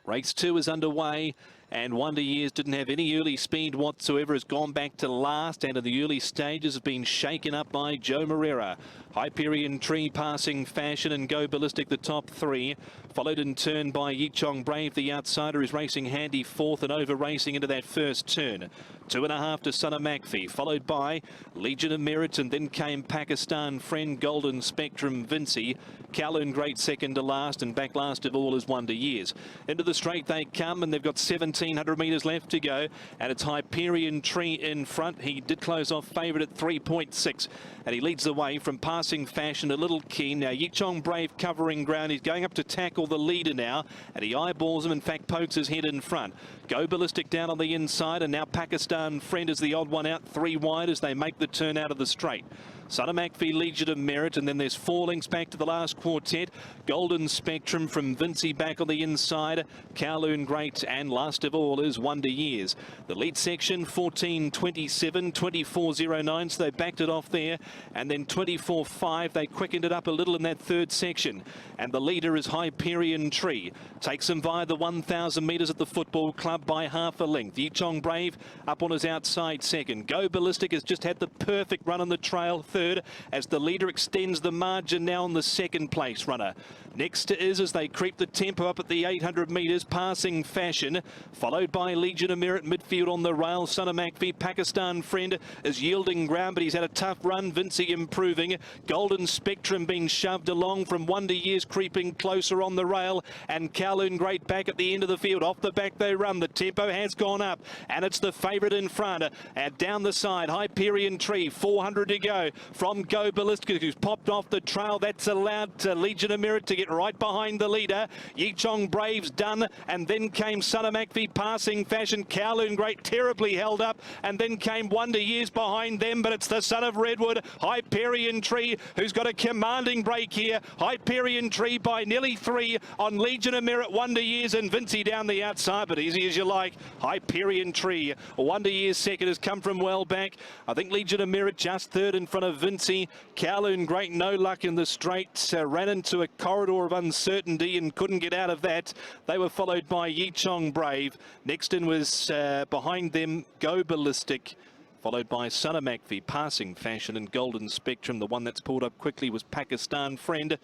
Race 2 is underway, and Wonder Years didn't have any early speed whatsoever, has gone back to last, and in the early stages has been shaken up by Joe Moreira. Hyperion Tree passing Fashion and Go Ballistic, the top three, followed in turn by Yichong Brave, the outsider, is racing handy fourth and over racing into that first turn. 2.5 to Son of McPhee, followed by Legion of Merit, and then came Pakistan Friend, Golden Spectrum, Vinci, Kowloon Great second to last, and back last of all is Wonder Years. Into the straight they come, and they've got 1,700 metres left to go, and it's Hyperion Tree in front. He did close off favourite at 3.6, and he leads the way from Passing Fashion, a little keen. Now Yichong Brave covering ground. He's going up to tackle the leader now, and he eyeballs him, in fact pokes his head in front. Go Ballistic down on the inside, and now Pakistan Friend is the odd one out, 3 wide as they make the turn out of the straight. Son of McPhee, Legion of Merit, and then there's 4 links back to the last quartet. Golden Spectrum from Vinci back on the inside. Kowloon Great, and last of all is Wonder Years. The lead section, 14.27, 24.09, so they backed it off there. And then 24.5, they quickened it up a little in that third section. And the leader is Hyperion Tree. Takes him via the 1,000 metres at the Football Club by half a length. Yichong Brave up on his outside second. Go Ballistic has just had the perfect run on the trail, third, as the leader extends the margin now on the second place runner. Next is, as they creep the tempo up at the 800 metres, Passing Fashion, followed by Legion of Merit midfield on the rail. Son of McPhee, Pakistan Friend is yielding ground, but he's had a tough run. Vinci improving. Golden Spectrum being shoved along from Wonder Years, creeping closer on the rail, and Kowloon Great back at the end of the field. Off the back they run. The tempo has gone up, and it's the favourite in front. And down the side, Hyperion Tree, 400 to go from Go Ballistic, who's popped off the trail. That's allowed to Legion of Merit to get right behind the leader. Yichong Brave's done, and then came Son of McPhee, Passing Fashion. Kowloon Great terribly held up, and then came Wonder Years behind them, but it's the son of Redwood, Hyperion Tree, who's got a commanding break here. Hyperion Tree by nearly 3 on Legion of Merit, Wonder Years, and Vinci down the outside, but easy as you like. Hyperion Tree. Wonder Years second, has come from well back. I think Legion of Merit just third in front of Vinci. Kowloon Great, no luck in the straight, ran into a corridor of uncertainty and couldn't get out of that. They were followed by Yichong Brave. Next in was behind them Go Ballistic, followed by Son of McPhee, Passing Fashion, and Golden Spectrum. The one that's pulled up quickly was Pakistan Friend.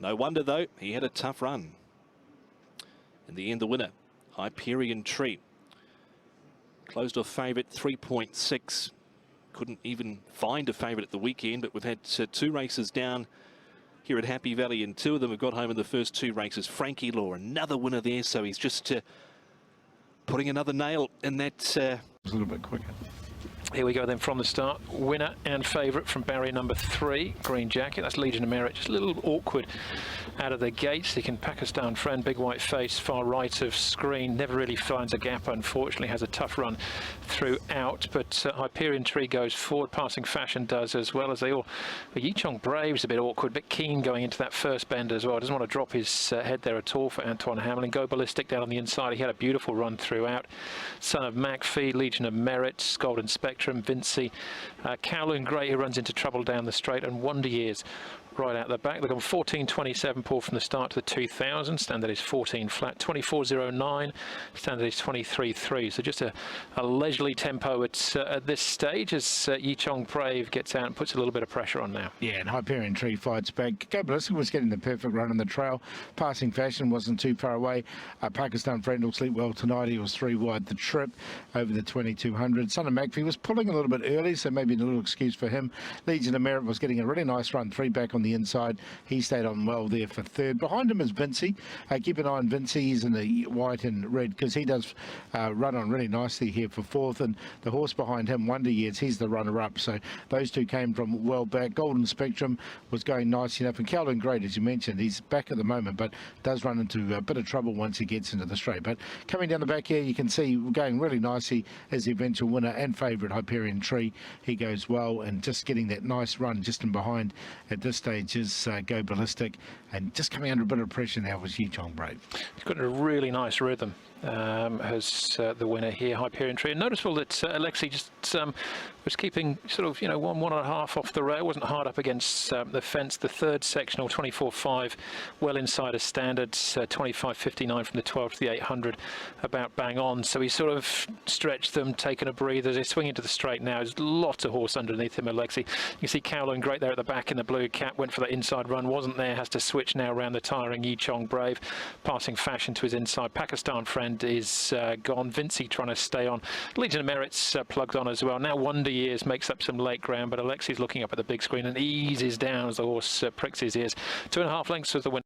No wonder though, he had a tough run. In the end, the winner, Hyperion Tree. Closed off favourite 3.6. Couldn't even find a favourite at the weekend, but we've had 2 races down here at Happy Valley, and 2 of them have got home in the first 2 races. Frankie Lor, another winner there, so he's just putting another nail in that. A little bit quicker. Here we go then from the start. Winner and favourite from barrier number 3, green jacket. That's Legion of Merit. Just a little awkward out of the gates. He can Pakistan Friend, big white face, far right of screen. Never really finds a gap, unfortunately. Has a tough run throughout. But Hyperion Tree goes forward. Passing Fashion does as well as they all. But Yichong Brave's a bit awkward, a bit keen going into that first bend as well. Doesn't want to drop his head there at all for Antoine Hamlin. Go Ballistic down on the inside. He had a beautiful run throughout. Son of McPhee, Legion of Merit, Golden Spectrum, Vinci, Kowloon Great, who runs into trouble down the straight, and Wonder Years right out the back. They've gone 14.27 Paul from the start to the 2000. Standard is 14 flat. 24.09. Standard is 23.3. So just a leisurely tempo at this stage as Yichong Brave gets out and puts a little bit of pressure on now. Yeah, and Hyperion Tree fights back. Go Ballistic was getting the perfect run on the trail. Passing Fashion wasn't too far away. Pakistan Friend will sleep well tonight. He was 3 wide the trip over the 2200. Son of McPhee was pulling a little bit early, so maybe a little excuse for him. Legion of Merit was getting a really nice run, 3 back on the inside. He stayed on well there for 3rd. Behind him is Vinci. Keep an eye on Vinci. He's in the white and red because he does run on really nicely here for 4th. And the horse behind him, Wonder Years, he's the runner-up. So those 2 came from well back. Golden Spectrum was going nice enough. And Kowloon Great, as you mentioned, he's back at the moment, but does run into a bit of trouble once he gets into the straight. But coming down the back here, you can see going really nicely as the eventual winner and favourite, Hyperion Tree. He goes well, and just getting that nice run just in behind at this stage is Go Ballistic, and just coming under a bit of pressure now was Yichong Brave. He's got a really nice rhythm. has the winner here, Hyperion Tree. And noticeable that Alexi just was keeping sort of, 1.5 off the rail, wasn't hard up against the fence. The third sectional, 24.5, well inside of standards, 25.59 from the 12 to the 800, about bang on. So he sort of stretched them, taken a breather. As they swing into the straight now, there's lots of horse underneath him, Alexi. You can see Kowloon great there at the back in the blue cap, went for that inside run, wasn't there, has to switch now around the tiring Yi Chong Brave, passing Fashion to his inside. Pakistan Friend is gone. Vincey trying to stay on. Legion of Merit's plugged on as well. Now Wonder Years makes up some late ground, but Alexi's looking up at the big screen and eases down as the horse pricks his ears. 2.5 lengths was the win.